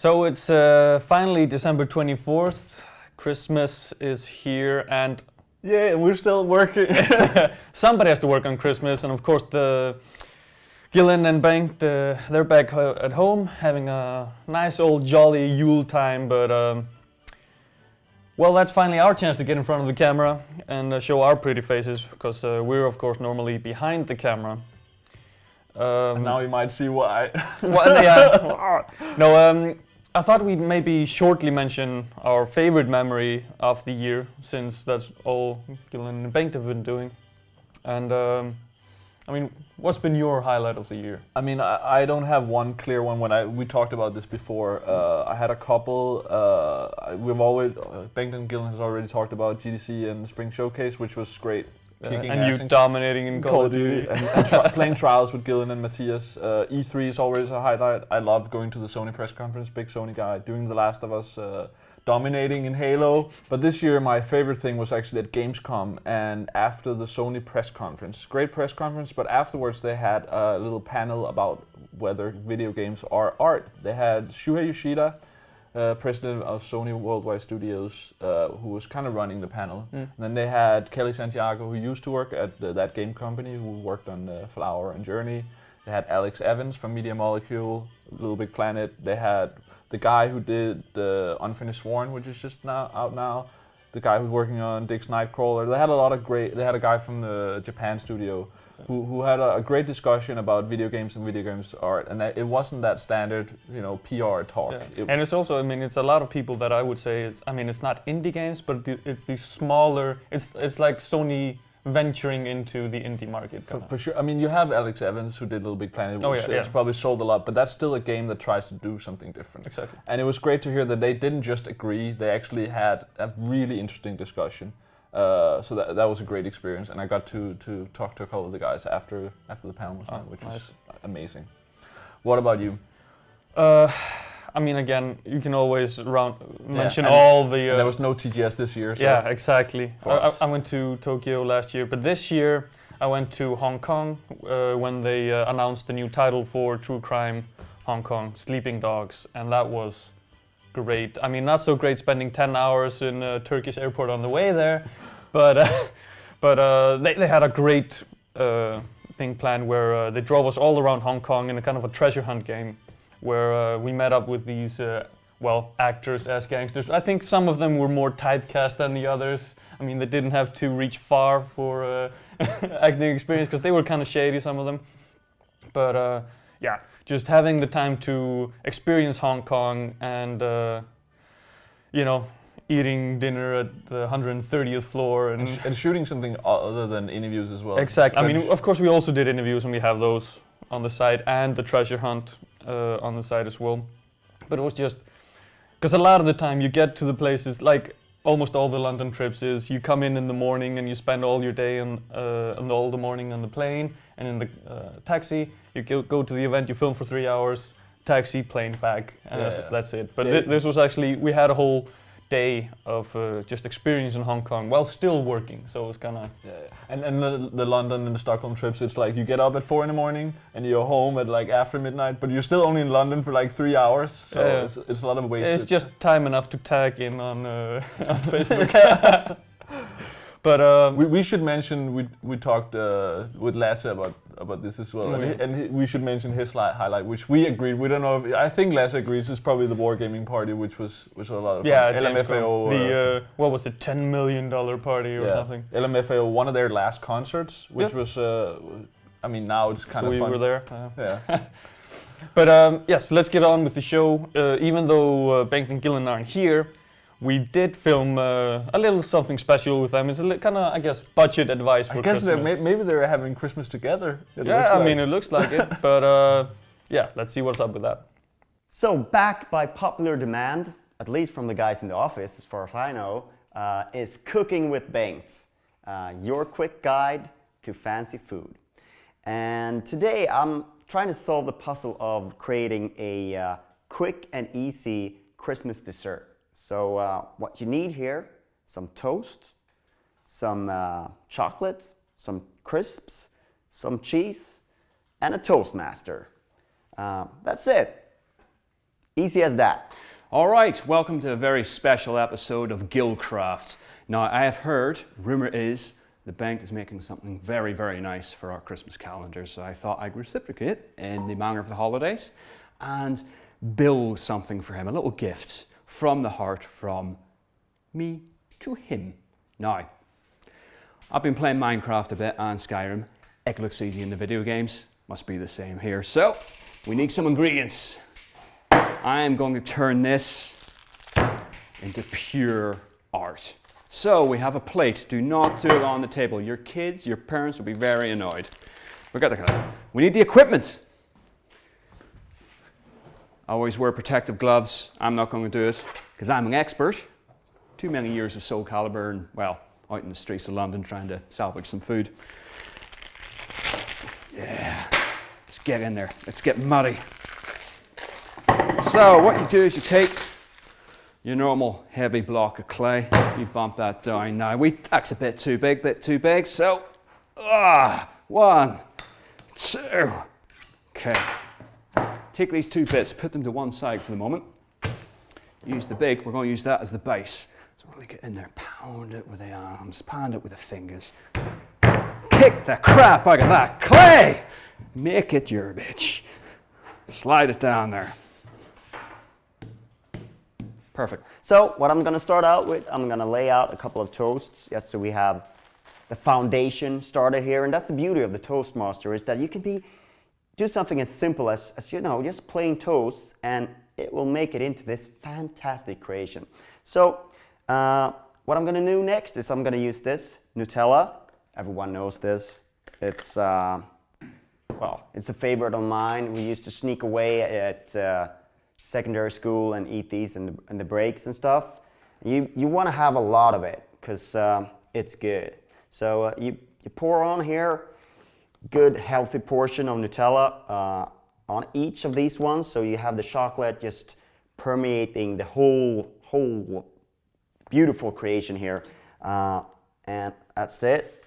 So it's finally December 24th. Christmas is here, and yeah, we're still working. somebody has to work on Christmas, and of course the Gillen and Bengt, they're back at home having a nice old jolly Yule time, but well, that's finally our chance to get in front of the camera and show our pretty faces, because we're of course normally behind the camera. And now you might see why. Well, yeah. No, I thought we'd maybe shortly mention our favorite memory of the year, since that's all Gillen and Bengt have been doing. And I mean, what's been your highlight of the year? I mean, I don't have one clear one. We talked about this before. I had a couple. We've always Bengt and Gillen has already talked about GDC and Spring Showcase, which was great. And you dominating in Call of Duty. and playing Trials with Gillen and Matthias. E3 is always a highlight. I love going to the Sony press conference, big Sony guy, doing The Last of Us, dominating in Halo. But this year my favorite thing was actually at Gamescom, and after the Sony press conference. Great press conference, but afterwards they had a little panel about whether video games are art. They had Shuhei Yoshida, president of Sony Worldwide Studios, who was kind of running the panel. And then they had Kelly Santiago, who used to work at That Game Company, who worked on Flower and Journey. They had Alex Evans from Media Molecule, Little Big Planet. They had the guy who did Unfinished Sworn, which is just out now. The guy who's working on Dick's Nightcrawler. They had a lot of great. They had a guy from the Japan studio who had a great discussion about video games and video games art, and it wasn't that standard, PR talk. Yeah. And it's also, I mean, it's a lot of people that I would say is, I mean, it's not indie games, but it's the smaller. It's like Sony venturing into the indie market. For sure. I mean, you have Alex Evans, who did Little Big Planet. It's probably sold a lot, but that's still a game that tries to do something different. Exactly. And it was great to hear that they didn't just agree; they actually had a really interesting discussion. So that was a great experience, and I got to talk to a couple of the guys after the panel was done, which was amazing. What about you? I mean, again, you can always mention all the. There was no TGS this year. So yeah, exactly. I went to Tokyo last year, but this year I went to Hong Kong when they announced the new title for True Crime Hong Kong, Sleeping Dogs, and that was great. I mean, not so great spending 10 hours in a Turkish airport on the way there, but they had a great thing planned where they drove us all around Hong Kong in a kind of a treasure hunt game, where we met up with these actors as gangsters. I think some of them were more typecast than the others. I mean, they didn't have to reach far for acting experience, because they were kind of shady, some of them. But yeah, just having the time to experience Hong Kong and, eating dinner at the 130th floor and shooting something other than interviews as well. Exactly. I mean, of course, we also did interviews, and we have those on the side, and the treasure hunt on the side as well. But it was just because a lot of the time you get to the places, like almost all the London trips is, you come in the morning and you spend all your day and all the morning on the plane and in the taxi. You go to the event, you film for 3 hours, taxi, plane, back, and that's it. But this was actually, we had a whole day of just experience in Hong Kong while still working, so it was kind of... And the London and the Stockholm trips, it's like you get up at 4 in the morning and you're home at like after midnight, but you're still only in London for like 3 hours, so it's a lot of wasted. It's just time enough to tag in on Facebook. But we should mention, we talked with Lasse about this as well, and we should mention his highlight, which we agreed. We don't know if, I think Lasse agrees, is probably the wargaming party, which was a lot of fun. LMFAO. The what was it, $10 million party or something? LMFAO, one of their last concerts, which was, I mean, now it's kind of fun. We were there. But yes, let's get on with the show. Even though Bengt and Gillen aren't here, we did film a little something special with them. It's a kind of, I guess, budget advice for Christmas. I guess maybe they're having Christmas together. I mean, it looks like it. But yeah, let's see what's up with that. So back by popular demand, at least from the guys in the office, as far as I know, is Cooking with Bengt, your quick guide to fancy food. And today I'm trying to solve the puzzle of creating a quick and easy Christmas dessert. So what you need here, some toast, some chocolate, some crisps, some cheese, and a Toastmaster. That's it. Easy as that. All right, welcome to a very special episode of Guildcraft. Now, I have heard, rumor is, the bank is making something very, very nice for our Christmas calendar, so I thought I'd reciprocate in the manner of the holidays and build something for him, a little gift from the heart, from me to him. Now, I've been playing Minecraft a bit and Skyrim. It looks easy in the video games, must be the same here. So, we need some ingredients. I am going to turn this into pure art. So we have a plate. Do not do it on the table. Your kids, your parents will be very annoyed. We need the equipment. Always wear protective gloves. I'm not going to do it because I'm an expert. Too many years of Soul Calibur and, well, out in the streets of London trying to salvage some food. Yeah, let's get in there. Let's get muddy. So what you do is you take your normal heavy block of clay, you bump that down. Now that's a bit too big, so 1, 2, okay. Take these 2 bits, put them to one side for the moment. Use the big, we're going to use that as the base. So really get in there, pound it with the arms, pound it with the fingers. Kick the crap out of that clay! Make it your bitch. Slide it down there. Perfect. So what I'm going to start out with, I'm going to lay out a couple of toasts. Yes, so we have the foundation started here, and that's the beauty of the Toastmaster, is that you can do something as simple as you know, just plain toasts, and it will make it into this fantastic creation. So what I'm going to do next is I'm going to use this Nutella. Everyone knows this. It's well, it's a favorite of mine. We used to sneak away at secondary school and eat these in the breaks and stuff. You want to have a lot of it because it's good. So you pour on here good healthy portion of Nutella on each of these ones, so you have the chocolate just permeating the whole beautiful creation here. And that's it.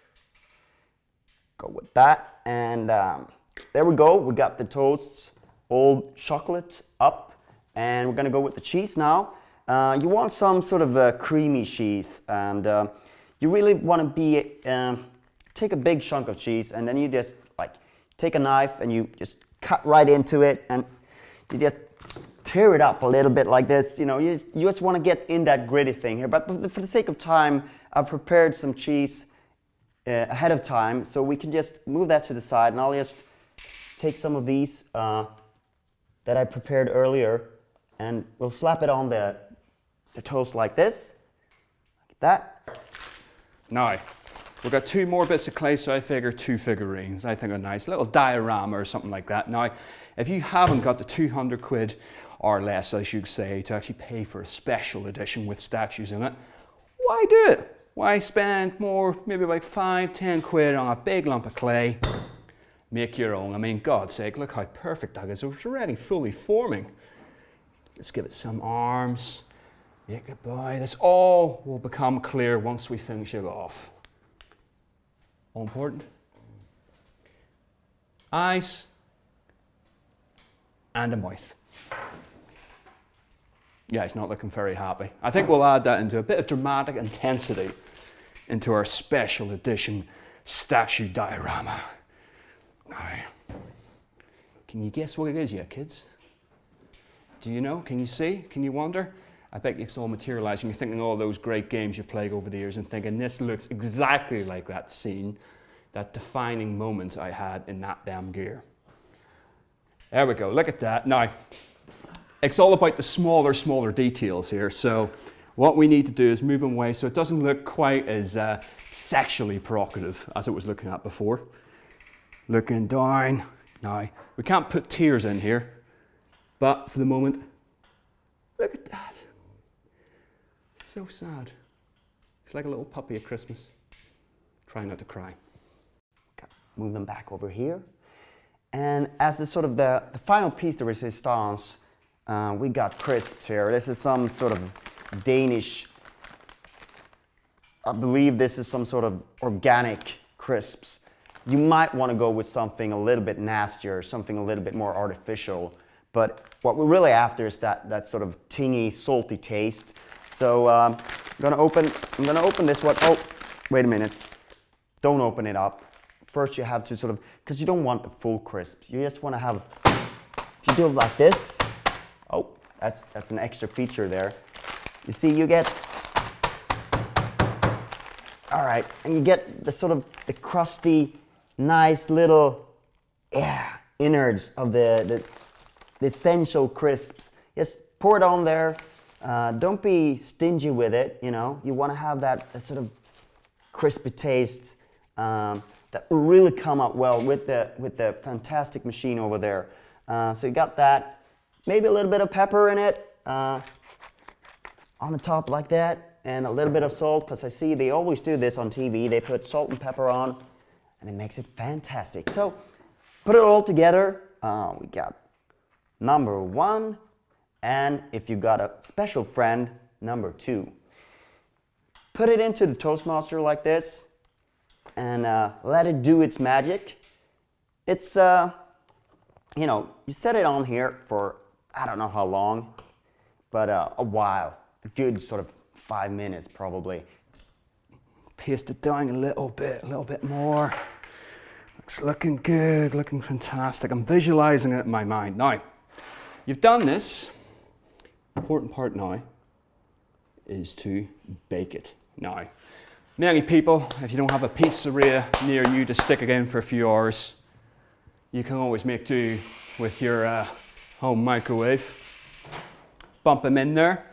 Go with that, and there we go. We got the toasts all chocolate up. And we're going to go with the cheese now. You want some sort of a creamy cheese, and you really want to take a big chunk of cheese, and then you just like take a knife and you just cut right into it, and you just tear it up a little bit like this. You know, you just want to get in that gritty thing here. But for the sake of time, I've prepared some cheese ahead of time, so we can just move that to the side, and I'll just take some of these that I prepared earlier. And we'll slap it on the toast like this, like that. Now, we've got 2 more bits of clay, so I figure 2 figurines. I think a nice little diorama or something like that. Now, if you haven't got the 200 quid or less, I should say, to actually pay for a special edition with statues in it, why do it? Why spend more, maybe like 5, 10 quid on a big lump of clay? Make your own. I mean, God's sake, look how perfect that is. It's already fully forming. Let's give it some arms. Make it by. This all will become clear once we finish it off. All important. Eyes and a mouth. Yeah, he's not looking very happy. I think we'll add that into a bit of dramatic intensity into our special edition statue diorama. Now, can you guess what it is yet, kids? Do you know? Can you see? Can you wonder? I bet it's all materializing. You're thinking all those great games you've played over the years and thinking this looks exactly like that scene, that defining moment I had in that damn gear. There we go. Look at that. Now, it's all about the smaller details here. So what we need to do is move them away so it doesn't look quite as sexually provocative as it was looking at before. Looking down. Now, we can't put tears in here. But for the moment, look at that. It's so sad. It's like a little puppy at Christmas. Try not to cry. Okay, move them back over here. And as the sort of the final piece de resistance, we got crisps here. This is some sort of Danish, I believe this is some sort of organic crisps. You might want to go with something a little bit nastier, something a little bit more artificial. But what we're really after is that sort of tingy, salty taste. So I'm gonna open this one. Oh, wait a minute. Don't open it up. First you have to sort of, because you don't want the full crisps. You just want to have, if you do it like this, oh, that's an extra feature there. You see, you get, all right, and you get the sort of the crusty, nice little, innards of the essential crisps. Just pour it on there. Don't be stingy with it, you know. You want to have that sort of crispy taste that will really come out well with the fantastic machine over there. So you got that. Maybe a little bit of pepper in it on the top like that, and a little bit of salt, because I see they always do this on TV. They put salt and pepper on, and it makes it fantastic. So put it all together. We got number 1, and if you got a special friend, number 2. Put it into the Toastmaster like this, and let it do its magic. It's, you know, you set it on here for, I don't know how long, but a while. A good sort of 5 minutes probably. Paste it down a little bit more. It's looking good, looking fantastic. I'm visualizing it in my mind. Now, you've done this. Important part now is to bake it. Now, many people, if you don't have a pizzeria near you to stick it in for a few hours, you can always make do with your home microwave. Bump them in there.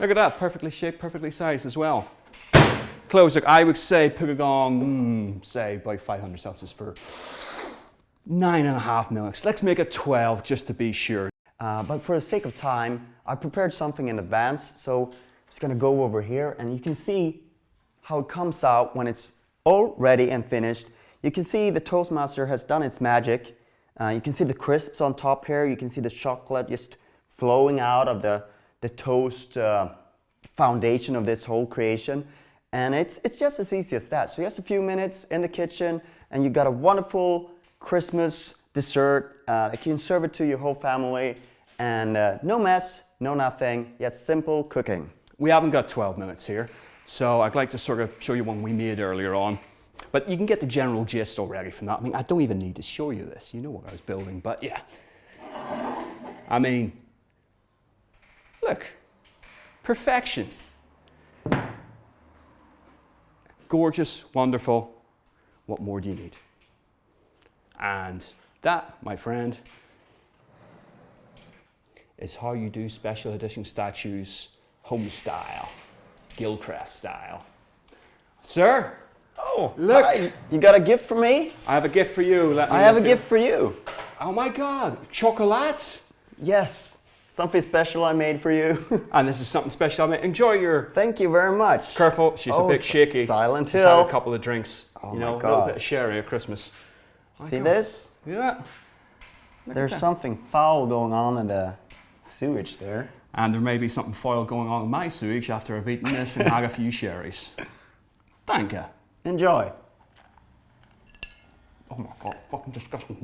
Look at that, perfectly shaped, perfectly sized as well. Close it, I would say put it on, say about 500 Celsius for 9.5 minutes. Let's make it 12 just to be sure. But for the sake of time, I prepared something in advance, so I'm just gonna go over here, and you can see how it comes out when it's all ready and finished. You can see the Toastmaster has done its magic. You can see the crisps on top here. You can see the chocolate just flowing out of the toast foundation of this whole creation. And it's just as easy as that. So just a few minutes in the kitchen, and you got a wonderful Christmas dessert. You can serve it to your whole family, and no mess, no nothing, yet simple cooking. We haven't got 12 minutes here, so I'd like to sort of show you one we made earlier on. But you can get the general gist already from that. I mean, I don't even need to show you this. You know what I was building, but yeah. I mean, look, perfection. Gorgeous, wonderful. What more do you need? And that, my friend, is how you do special edition statues home style, Gilcraft style. Sir? Oh, look. hi. You got a gift for me? I have a gift for you. I have a gift for you. Oh my God, chocolate? Yes, something special I made for you. And this is something special I made. Enjoy your... Thank you very much. Careful, she's a bit shaky. Silent She's Hill. had a couple of drinks. Oh you know, my a little God. bit of sherry at Christmas. See this? Yeah. There's something foul going on in the sewage there. And there may be something foul going on in my sewage after I've eaten this and had a few sherries. Thank you. Enjoy. Oh my God, fucking disgusting.